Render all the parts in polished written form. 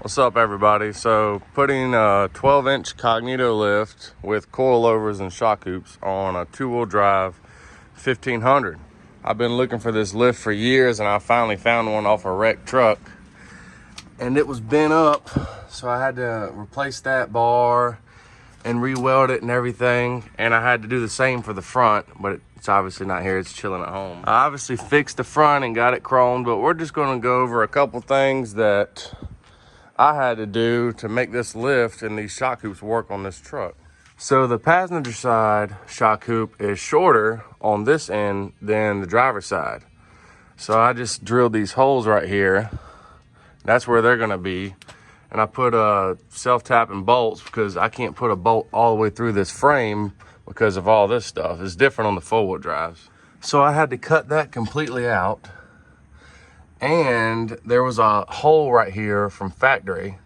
What's up, everybody? So putting a 12-inch Cognito lift with coilovers and shock hoops on a two-wheel drive 1500. I've been looking for this lift for years, and I finally found one off a wrecked truck, and it was bent up, so I had to replace that bar and re-weld it and everything, and I had to do the same for the front, but it's obviously not here. It's chilling at home. I obviously fixed the front and got it chromed, but we're just going to go over a couple things that I had to do to make this lift and these shock hoops work on this truck. So the passenger side shock hoop is shorter on this end than the driver's side. So I just drilled these holes right here. That's where they're gonna be. And I put self-tapping bolts because I can't put a bolt all the way through this frame because of all this stuff. It's different on the four-wheel drives. So I had to cut that completely out. And there was a hole right here from factory.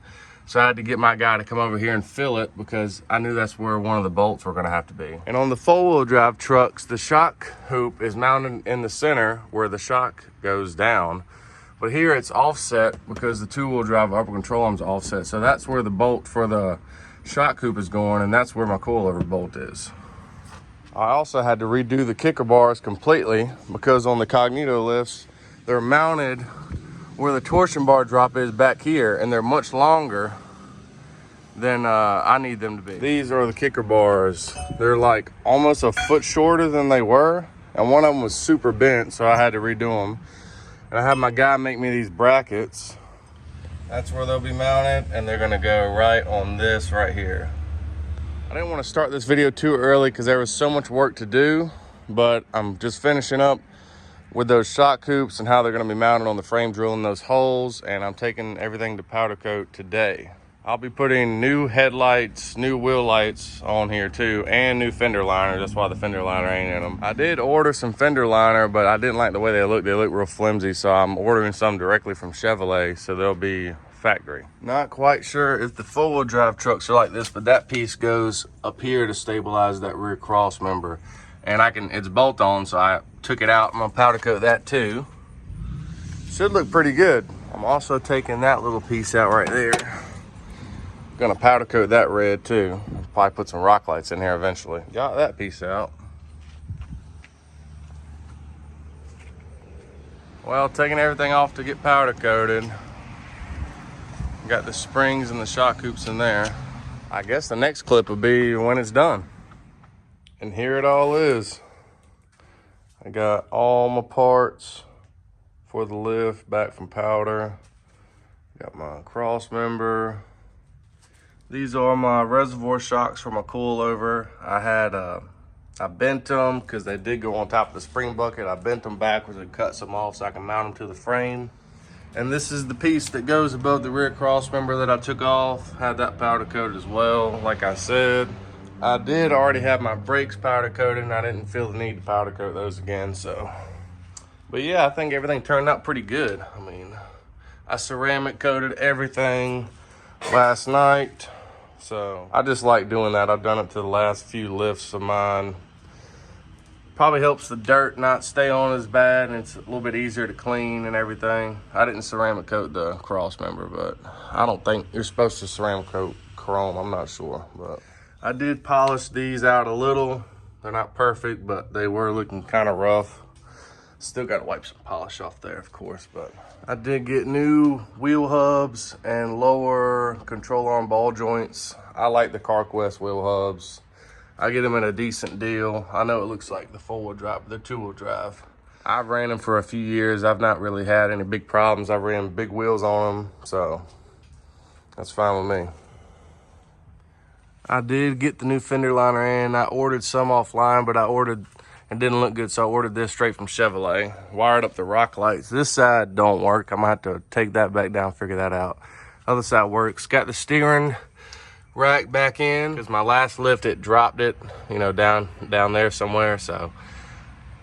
So I had to get my guy to come over here and fill it because I knew that's where one of the bolts were gonna have to be. And on the four-wheel drive trucks, the shock hoop is mounted in the center where the shock goes down. But here it's offset because the two-wheel drive upper control arm's offset. So that's where the bolt for the shock hoop is going, and that's where my coilover bolt is. I also had to redo the kicker bars completely because on the Cognito lifts, they're mounted where the torsion bar drop is back here, and they're much longer than I need them to be. These are the kicker bars. They're like almost a foot shorter than they were, and one of them was super bent, so I had to redo them. And I had my guy make me these brackets. That's where they'll be mounted, and they're gonna go right on this right here. I didn't want to start this video too early because there was so much work to do, but I'm just finishing up with those shock hoops and how they're going to be mounted on the frame, drilling those holes, and I'm taking everything to powder coat today. I'll be putting new headlights, new wheel lights on here too, and new fender liners. That's why the fender liner ain't in them. I did order some fender liner, but I didn't like the way they look. They look real flimsy, so I'm ordering some directly from Chevrolet, so they'll be factory. Not quite sure if the four-wheel drive trucks are like this, but that piece goes up here to stabilize that rear cross member. And it's bolt on, so I took it out. I'm gonna powder coat that too. Should look pretty good. I'm also taking that little piece out right there. Gonna powder coat that red too. Probably put some rock lights in here eventually. Got that piece out. Well, taking everything off to get powder coated. Got the springs and the shock hoops in there. I guess the next clip will be when it's done. And here it all is. I got all my parts for the lift back from powder. Got my cross member. These are my reservoir shocks for my coilover. I bent them because they did go on top of the spring bucket. I bent them backwards and cut some off so I can mount them to the frame. And this is the piece that goes above the rear cross member that I took off. Had that powder coated as well, like I said. I did already have my brakes powder coated, and I didn't feel the need to powder coat those again, so. But yeah, I think everything turned out pretty good. I mean, I ceramic coated everything last night, so I just like doing that. I've done it to the last few lifts of mine. Probably helps the dirt not stay on as bad, and it's a little bit easier to clean and everything. I didn't ceramic coat the cross member, but I don't think you're supposed to ceramic coat chrome. I'm not sure, but I did polish these out a little. They're not perfect, but they were looking kind of rough. Still got to wipe some polish off there, of course, but I did get new wheel hubs and lower control arm ball joints. I like the CarQuest wheel hubs. I get them at a decent deal. I know it looks like the four-wheel drive, but they're two-wheel drive. I've ran them for a few years. I've not really had any big problems. I ran big wheels on them, so that's fine with me. I did get the new fender liner in. I ordered some offline, but it didn't look good, so I ordered this straight from Chevrolet. Wired up the rock lights. This side don't work. I'm gonna have to take that back down, figure that out. Other side works. Got the steering rack back in because my last lift, it dropped it, you know, down there somewhere. So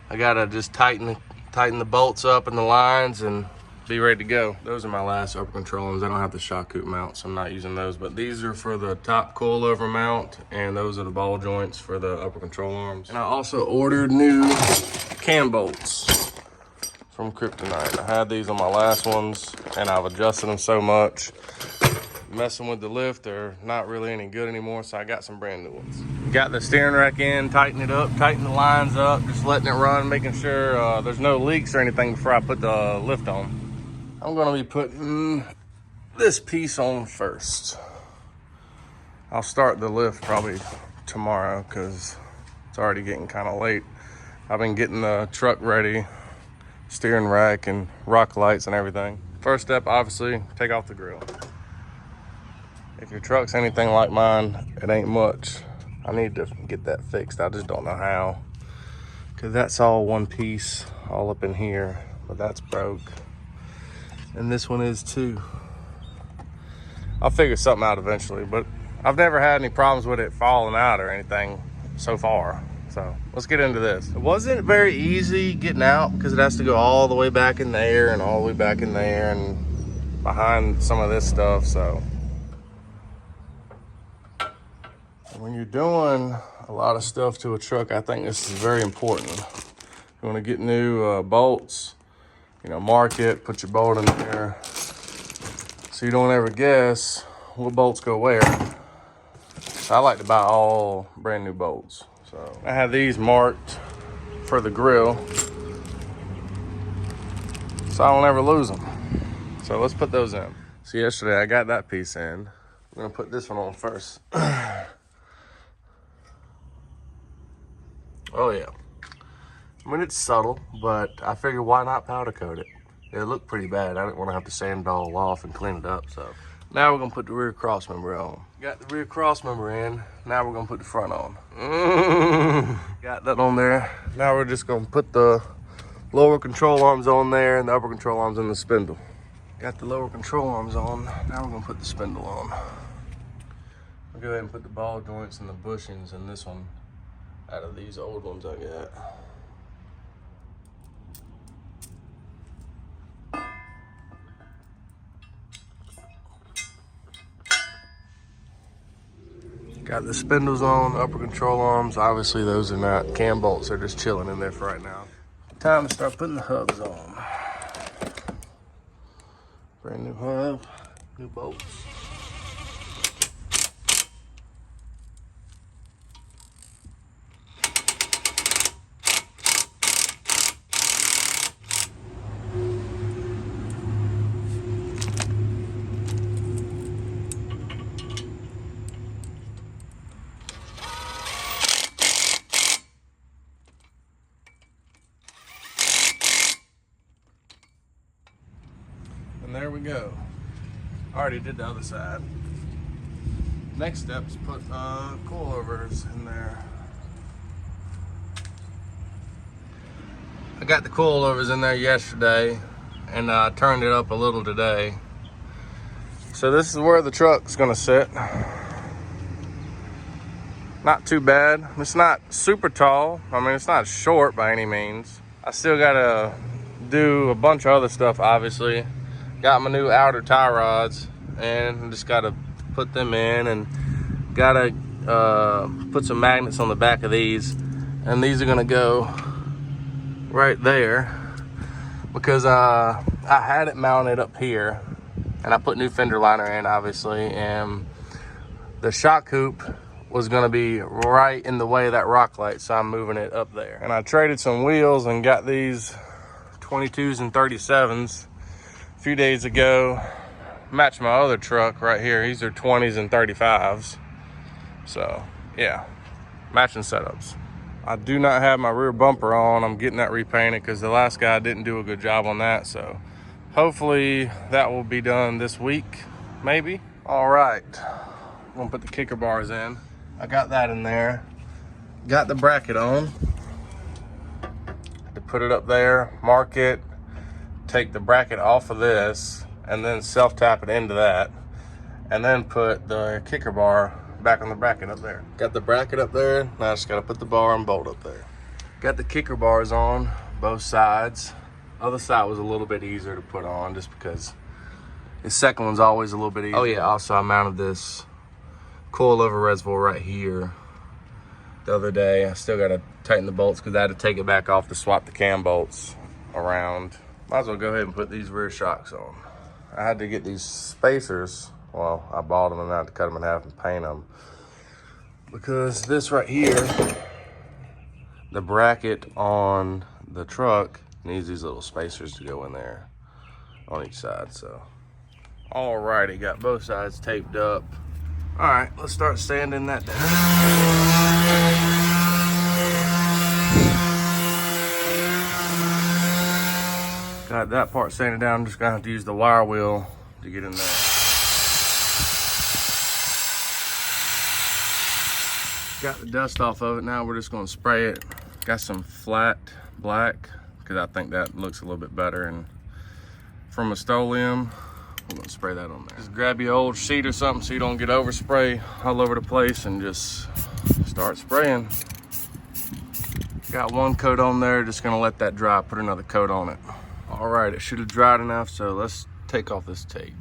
I gotta just tighten the bolts up and the lines and be ready to go. Those are my last upper control arms. I don't have the shock hoop mount, so I'm not using those, but these are for the top coilover mount, and those are the ball joints for the upper control arms. And I also ordered new cam bolts from Kryptonite. I had these on my last ones, and I've adjusted them so much. messing with the lift are not really any good anymore, so I got some brand new ones. Got the steering rack in, tighten it up, tighten the lines up, just letting it run, making sure there's no leaks or anything before I put the lift on. I'm gonna be putting this piece on first. I'll start the lift probably tomorrow because it's already getting kind of late. I've been getting the truck ready, steering rack and rock lights and everything. First step, obviously, take off the grill. If your truck's anything like mine, it ain't much. I need to get that fixed. I just don't know how. Cause that's all one piece, all up in here, but that's broke. And this one is too. I'll figure something out eventually, but I've never had any problems with it falling out or anything so far. So let's get into this. It wasn't very easy getting out because it has to go all the way back in there and all the way back in there and behind some of this stuff. So when you're doing a lot of stuff to a truck, I think this is very important. You want to get new bolts, you know, mark it, put your bolt in there so you don't ever guess what bolts go where. So I like to buy all brand new bolts. So I have these marked for the grill so I don't ever lose them. So let's put those in. So yesterday I got that piece in. I'm gonna put this one on first. Oh yeah. I mean, it's subtle, but I figured why not powder coat it? It looked pretty bad. I didn't want to have to sand it all off and clean it up, so. Now we're gonna put the rear cross member on. Got the rear cross member in. Now we're gonna put the front on. Got that on there. Now we're just gonna put the lower control arms on there and the upper control arms in the spindle. Got the lower control arms on. Now we're gonna put the spindle on. I'll go ahead and put the ball joints and the bushings in this one out of these old ones I got. Got the spindles on, the upper control arms. Obviously those are not cam bolts, they're just chilling in there for right now. Time to start putting the hubs on. Brand new hub, new bolts. And there we go. I already did the other side. Next step is put coilovers in there. I got the coilovers in there yesterday and I turned it up a little today. So this is where the truck's gonna sit. Not too bad. It's not super tall. I mean, it's not short by any means. I still gotta do a bunch of other stuff, obviously. Got my new outer tie rods and just gotta put them in and gotta put some magnets on the back of these. And these are gonna go right there because I had it mounted up here and I put new fender liner in, obviously, and the shock hoop was gonna be right in the way of that rock light, so I'm moving it up there. And I traded some wheels and got these 22s and 37s a few days ago. Matched my other truck right here. These are 20s and 35s. So yeah, matching setups. I do not have my rear bumper on. I'm getting that repainted because the last guy didn't do a good job on that. So hopefully that will be done this week, maybe. All right, I'm gonna put the kicker bars in. I got that in there. Got the bracket on. To put it up there, mark it, take the bracket off of this, and then self-tap it into that, and then put the kicker bar back on the bracket up there. Got the bracket up there, now I just gotta put the bar and bolt up there. Got the kicker bars on both sides. Other side was a little bit easier to put on just because the second one's always a little bit easier. Oh yeah, also I mounted this coilover reservoir right here the other day. I still gotta tighten the bolts because I had to take it back off to swap the cam bolts around. Might as well go ahead and put these rear shocks on. I had to get these spacers. Well, I bought them and I had to cut them in half and paint them. Because this right here, the bracket on the truck needs these little spacers to go in there on each side, so. Alrighty, got both sides taped up. All right, let's start sanding that down. Got that part sanded down. I'm just gonna have to use the wire wheel to get in there. Got the dust off of it. Now we're just gonna spray it. Got some flat black because I think that looks a little bit better. And from Rust-Oleum, we're gonna spray that on there. Just grab your old sheet or something so you don't get overspray all over the place and just start spraying. Got one coat on there, just gonna let that dry, put another coat on it. All right, it should have dried enough, so let's take off this tape.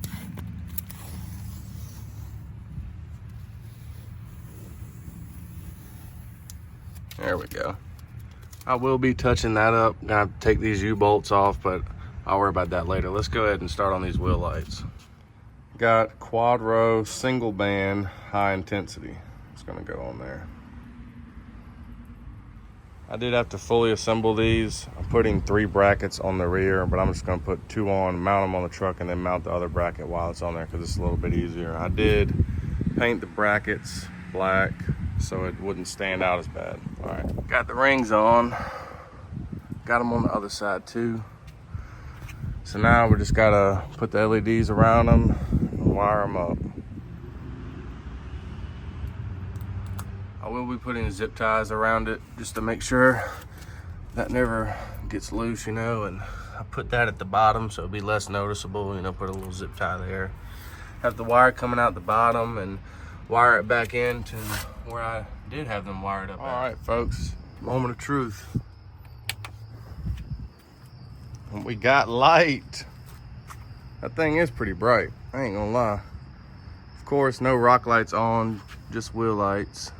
There we go. I will be touching that up. Gonna take these U-bolts off, but I'll worry about that later. Let's go ahead and start on these wheel lights. Got quad row, single band, high intensity. It's gonna go on there. I did have to fully assemble these. I'm putting 3 brackets on the rear, but I'm just gonna put 2 on, mount them on the truck, and then mount the other bracket while it's on there because it's a little bit easier. I did paint the brackets black so it wouldn't stand out as bad. All right, got the rings on. Got them on the other side too. So now we just gotta put the LEDs around them and wire them up. I will be putting zip ties around it just to make sure that never gets loose, you know, and I put that at the bottom so it'll be less noticeable, you know, put a little zip tie there. Have the wire coming out the bottom and wire it back into where I did have them wired up. All right, folks, moment of truth. We got light. That thing is pretty bright, I ain't gonna lie. Of course, no rock lights on, just wheel lights.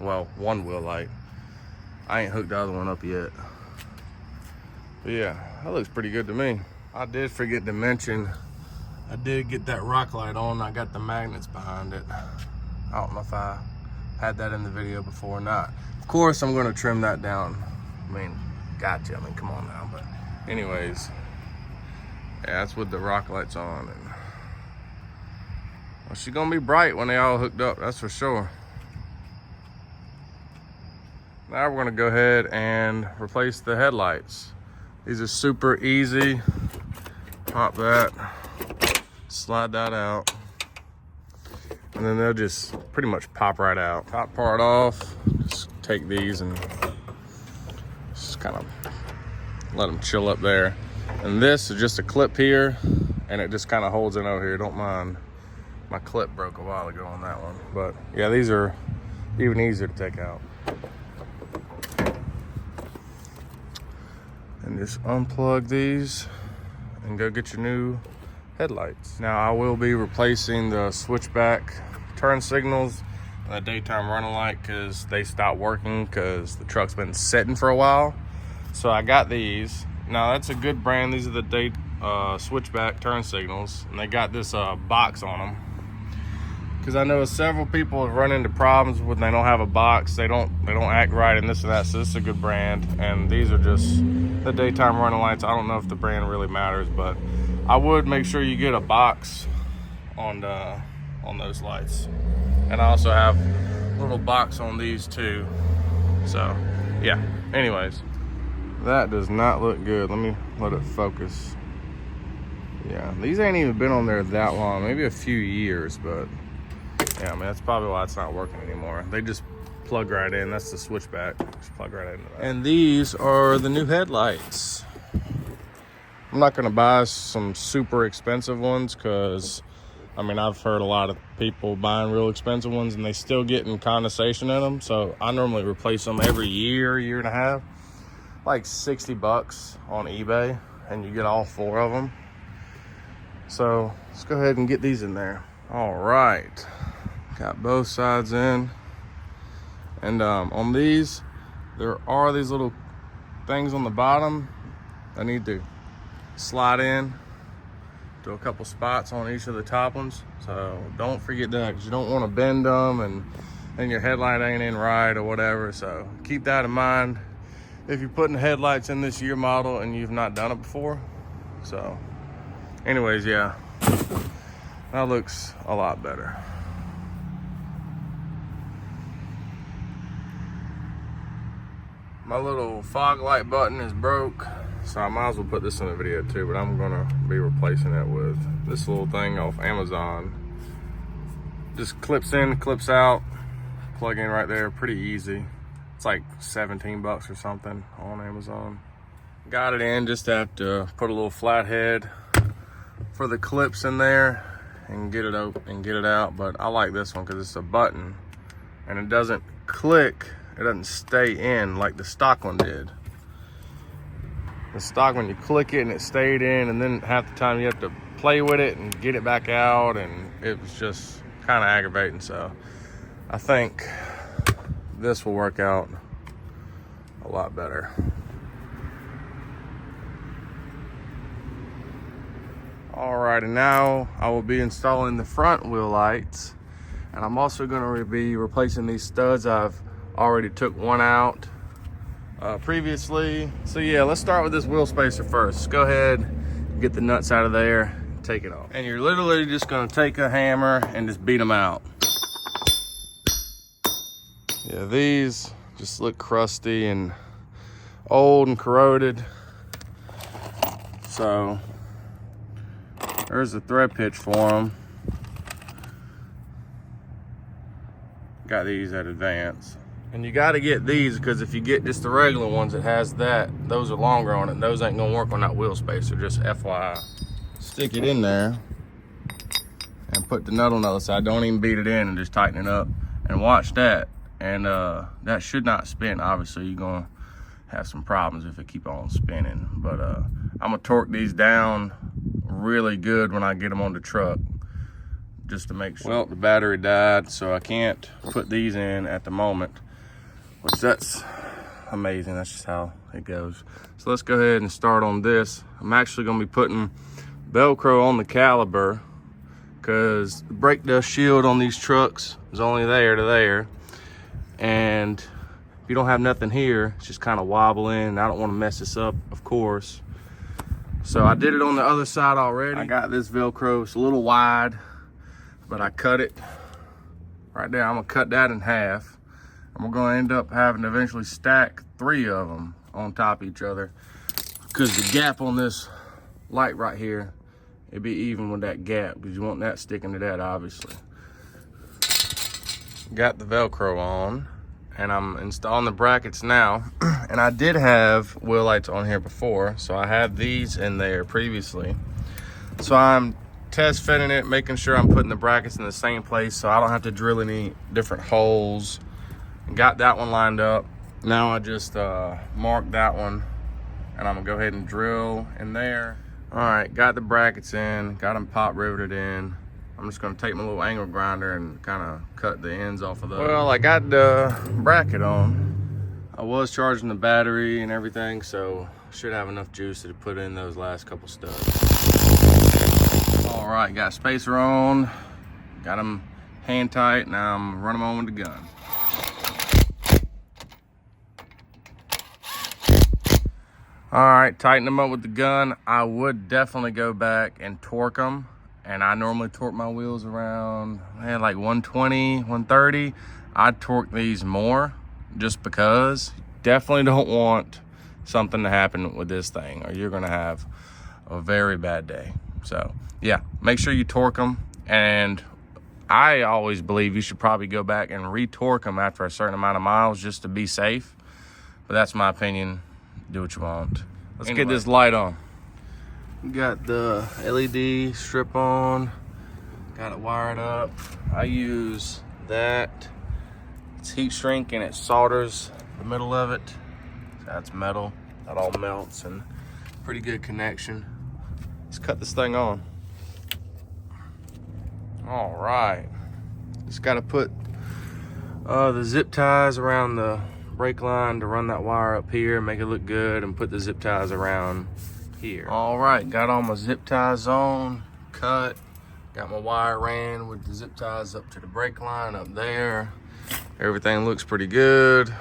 Well, one wheel light. I ain't hooked the other one up yet. But yeah, that looks pretty good to me. I did forget to mention, I did get that rock light on. I got the magnets behind it. I don't know if I had that in the video before or not. Of course, I'm gonna trim that down. I mean, gotcha, I mean, come on now. But anyways, yeah, that's with the rock lights on. And well, she's gonna be bright when they all hooked up, that's for sure. Now we're gonna go ahead and replace the headlights. These are super easy. Pop that, slide that out, and then they'll just pretty much pop right out. Top part off, just take these and just kind of let them chill up there. And this is just a clip here, and it just kind of holds it over here. Don't mind, my clip broke a while ago on that one. But yeah, these are even easier to take out. And just unplug these and go get your new headlights. Now I will be replacing the switchback turn signals and the daytime running light because they stopped working because the truck's been sitting for a while. So I got these. Now that's a good brand. These are the switchback turn signals, and they got this box on them. Because I know several people have run into problems when they don't have a box. They don't act right and this and that. So this is a good brand, and these are just the daytime running lights. I don't know if the brand really matters, but I would make sure you get a box on those lights. And I also have a little box on these too. So yeah, anyways, that does not look good. Let me let it focus. Yeah, these ain't even been on there that long, maybe a few years, but yeah, I mean, that's probably why it's not working anymore. They just plug right in. That's the switchback. Just plug right into that. And these are the new headlights. I'm not gonna buy some super expensive ones because, I mean, I've heard a lot of people buying real expensive ones and they still getting condensation in them. So I normally replace them every year, year and a half. Like 60 bucks on eBay, and you get all 4 of them. So let's go ahead and get these in there. All right. Got both sides in, and on these there are these little things on the bottom I need to slide in do a couple spots on each of the top ones. So don't forget that, because you don't want to bend them and your headlight ain't in right or whatever. So keep that in mind if you're putting headlights in this year model and you've not done it before. So anyways, yeah, that looks a lot better. My little fog light button is broke, so I might as well put this in the video too, but I'm gonna be replacing it with this little thing off Amazon. Just clips in, clips out, plug in right there, pretty easy. It's like 17 bucks or something on Amazon. Got it in, just have to put a little flathead for the clips in there and get it out and get it out. But I like this one because it's a button and it doesn't click, it doesn't stay in like the stock one did. The stock one, you click it and it stayed in, and then half the time you have to play with it and get it back out, and it was just kind of aggravating. So I think this will work out a lot better. Alrighty, now I will be installing the front wheel lights, and I'm also going to be replacing these studs. I've already took one out previously. So yeah, let's start with this wheel spacer first. Let's go ahead, get the nuts out of there, take it off. And you're literally just going to take a hammer and just beat them out. Yeah, these just look crusty and old and corroded. So there's the thread pitch for them. Got these at Advance. And you got to get these, because if you get just the regular ones that has that, those are longer on it, and those ain't gonna work on that wheel spacer, just FYI. Stick it in there and put the nut on the other side. Don't even beat it in, and just tighten it up. And watch that. And that should not spin. Obviously, you're gonna have some problems if it keep on spinning. But I'm gonna torque these down really good when I get them on the truck, just to make sure. Well, the battery died, so I can't put these in at the moment, which that's amazing. That's just how it goes. So let's go ahead and start on this. I'm actually gonna be putting Velcro on the caliper, because the brake dust shield on these trucks is only there to there. And if you don't have nothing here, it's just kind of wobbling. I don't want to mess this up, of course. So I did it on the other side already. I got this Velcro, it's a little wide, but I cut it right there. I'm gonna cut that in half. And we're gonna end up having to eventually stack 3 of them on top of each other, because the gap on this light right here, it'd be even with that gap, because you want that sticking to that, obviously. Got the Velcro on, and I'm installing the brackets now. And I did have wheel lights on here before, so I had these in there previously. So I'm test fitting it, making sure I'm putting the brackets in the same place so I don't have to drill any different holes. Got that one lined up. Now I just marked that one, and I'm gonna go ahead and drill in there. All right, got the brackets in, got them pop riveted in. I'm just gonna take my little angle grinder and kind of cut the ends off of those. Well, I got the bracket on. I was charging the battery and everything, so I should have enough juice to put in those last couple studs. All right, got spacer on, got them hand tight. Now I'm running them on with the gun. All right, tighten them up with the gun. I would definitely go back and torque them. And I normally torque my wheels around, man, like 120, 130. I'd torque these more, just because you definitely don't want something to happen with this thing, or you're gonna have a very bad day. So yeah, make sure you torque them. And I always believe you should probably go back and re-torque them after a certain amount of miles, just to be safe. But that's my opinion. Do what you want. Let's get this light on. Got the LED strip on, got it wired up. I use that. It's heat shrink and it solders the middle of it. That's metal, that all melts, and pretty good connection. Let's cut this thing on. All right, just gotta put the zip ties around the brake line to run that wire up here, make it look good, and put the zip ties around here. All right, got all my zip ties on. cut. Got my wire ran with the zip ties up to the brake line up there. Everything looks pretty good.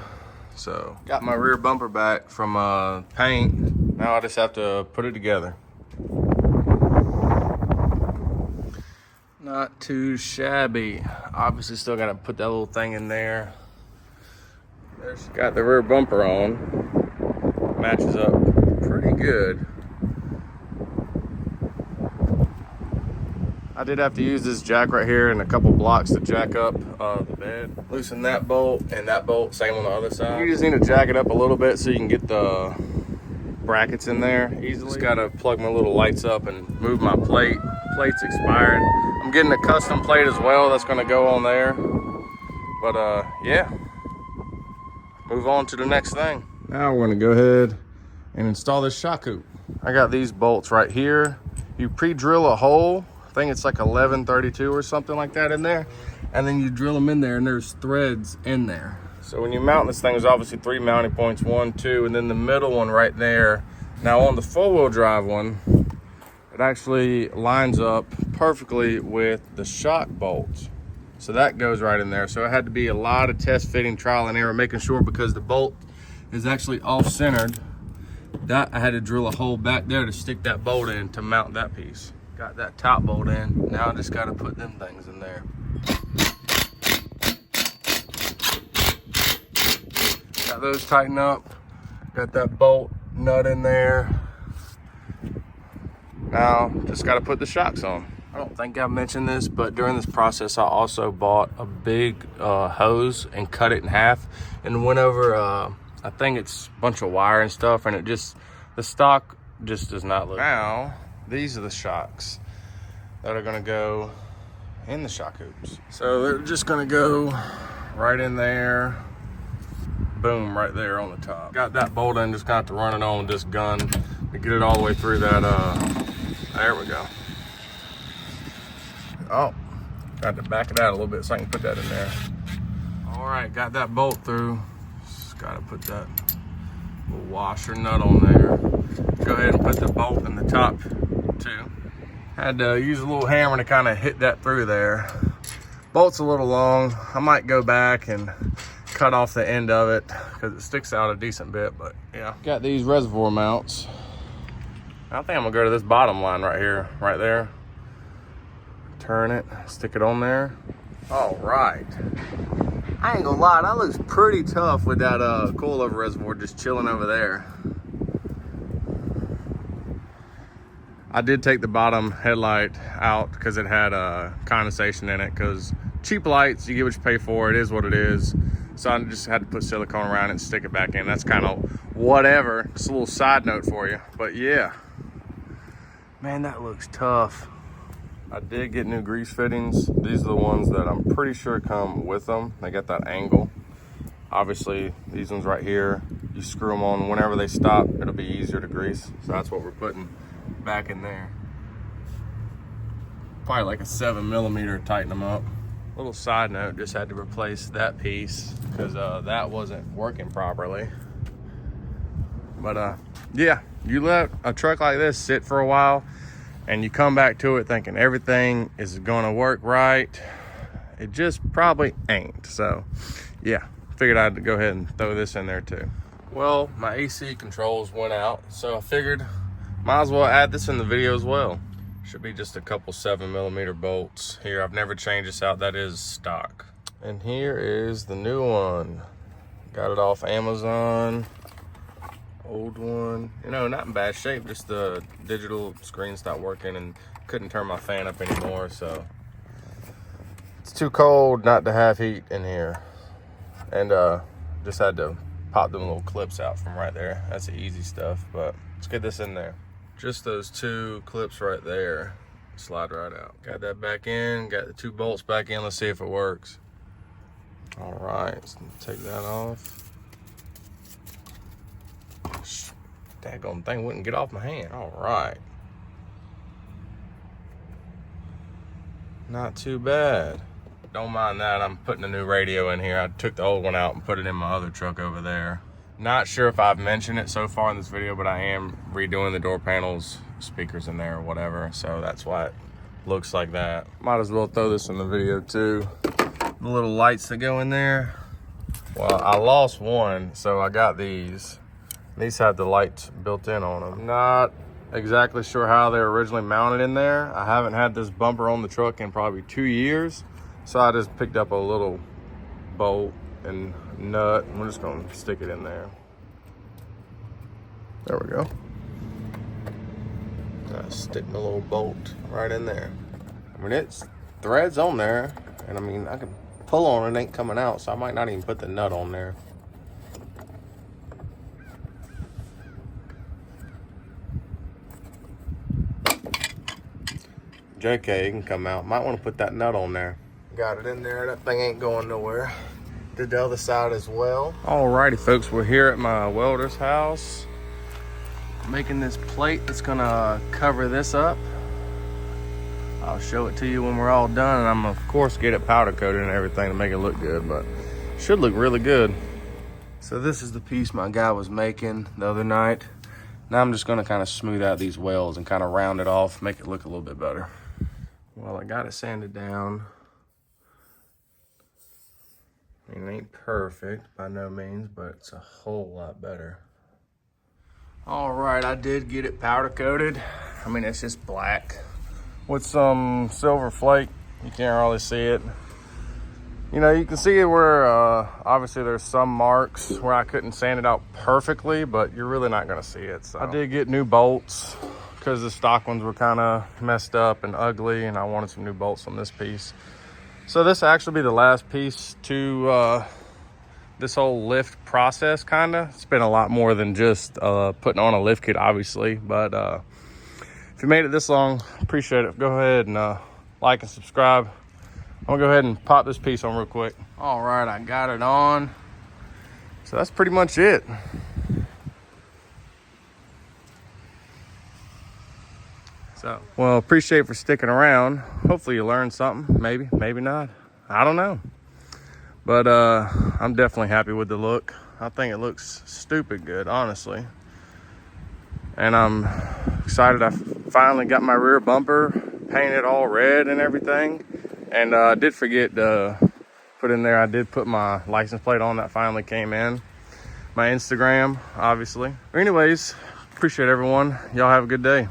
So got my rear bumper back from paint. Now I just have to put it together. Not too shabby. Obviously still gotta put that little thing in there. There's got the rear bumper on. Matches up pretty good. I did have to use this jack right here and a couple blocks to jack up the bed. Loosen that bolt and that bolt, same on the other side. You just need to jack it up a little bit so you can get the brackets in there easily. Just gotta plug my little lights up and move my plate. Plate's expired. I'm getting a custom plate as well that's gonna go on there. But yeah, move on to the next thing. Now we're gonna go ahead and install this shock hoop. I got these bolts right here. You pre-drill a hole. I think it's like 1132 or something like that in there. And then you drill them in there and there's threads in there. So when you mount this thing, there's obviously 3 mounting points, 1, 2, and then the middle one right there. Now on the 4-wheel drive one, it actually lines up perfectly with the shock bolts. So that goes right in there. So it had to be a lot of test fitting, trial and error, making sure, because the bolt is actually off-centered, that I had to drill a hole back there to stick that bolt in to mount that piece. Got that top bolt in. Now I just got to put them things in there. Got those tightened up. Got that bolt nut in there. Now just got to put the shocks on. I don't think I mentioned this, but during this process I also bought a big hose and cut it in half and went over I think it's a bunch of wire and stuff, and it just, the stock just does not look. Now these are the shocks that are gonna go in the shock hoops. So they're just gonna go right in there. Boom, right there on the top. Got that bolt in, just got to run it on with this gun to get it all the way through that. There we go. Oh, got to back it out a little bit so I can put that in there. All right, got that bolt through. Just gotta put that little washer nut on there. Go ahead and put the bolt in the top too. Had to use a little hammer to kind of hit that through there. Bolt's a little long. I might go back and cut off the end of it because it sticks out a decent bit, but yeah. Got these reservoir mounts. I think I'm gonna go to this bottom line right here, right there. Turn it, stick it on there. All right. I ain't gonna lie, that looks pretty tough with that coilover reservoir just chilling over there. I did take the bottom headlight out because it had condensation in it, because cheap lights, you get what you pay for, it is what it is. So I just had to put silicone around it and stick it back in. That's kind of whatever, just a little side note for you. But yeah, man, that looks tough. I did get new grease fittings. These are the ones that I'm pretty sure come with them. They got that angle. Obviously, these ones right here, you screw them on whenever they stop, it'll be easier to grease. So that's what we're putting back in there. Probably like a 7mm to tighten them up. Little side note, just had to replace that piece because that wasn't working properly. But yeah, you let a truck like this sit for a while and you come back to it thinking everything is gonna work right, it just probably ain't. So yeah, figured I'd go ahead and throw this in there too. Well, my AC controls went out, so I figured might as well add this in the video as well. Should be just a couple 7mm bolts here. I've never changed this out, that is stock. And here is the new one. Got it off Amazon. Old one, you know, not in bad shape, just the digital screen stopped working and couldn't turn my fan up anymore, so it's too cold not to have heat in here. And just had to pop them little clips out from right there. That's the easy stuff, but let's get this in there. Just those 2 clips right there, slide right out. Got that back in, got the 2 bolts back in. Let's see if it works. All right, let's take that off. Daggone thing wouldn't get off my hand. All right. Not too bad. Don't mind that. I'm putting a new radio in here. I took the old one out and put it in my other truck over there. Not sure if I've mentioned it so far in this video, but I am redoing the door panels, speakers in there or whatever. So that's why it looks like that. Might as well throw this in the video too. The little lights that go in there. Well, I lost one, so I got these. These had the lights built in on them. Not exactly sure how they're originally mounted in there. I haven't had this bumper on the truck in probably 2 years. So I just picked up a little bolt and nut. We're just gonna stick it in there. There we go. Stick the little bolt right in there. I mean, it's threads on there, and I mean, I can pull on it, ain't coming out, so I might not even put the nut on there. JK, it can come out. Might want to put that nut on there. Got it in there. That thing ain't going nowhere. Did the other side as well. Alrighty, folks, we're here at my welder's house, making this plate that's gonna cover this up. I'll show it to you when we're all done, and I'm of course get it powder coated and everything to make it look good, but it should look really good. So this is the piece my guy was making the other night. Now I'm just gonna kind of smooth out these welds and kind of round it off, make it look a little bit better. Well, I got it sanded down. I mean, it ain't perfect by no means, but it's a whole lot better. All right, I did get it powder coated. I mean, it's just black with some silver flake. You can't really see it. You know, you can see it where obviously there's some marks where I couldn't sand it out perfectly, but you're really not gonna see it. So I did get new bolts because the stock ones were kind of messed up and ugly, and I wanted some new bolts on this piece. So this will actually be the last piece to this whole lift process, kind of. It's been a lot more than just putting on a lift kit, obviously, but if you made it this long, appreciate it. Go ahead and like and subscribe. I'm gonna go ahead and pop this piece on real quick. All right, I got it on. So that's pretty much it. So, well, appreciate for sticking around. Hopefully you learned something, maybe not. I don't know. But I'm definitely happy with the look. I think it looks stupid good, honestly. And I'm excited I finally got my rear bumper painted all red and everything. And I did forget to put in there, I did put my license plate on that finally came in. My Instagram, obviously. But anyways, appreciate everyone. Y'all have a good day.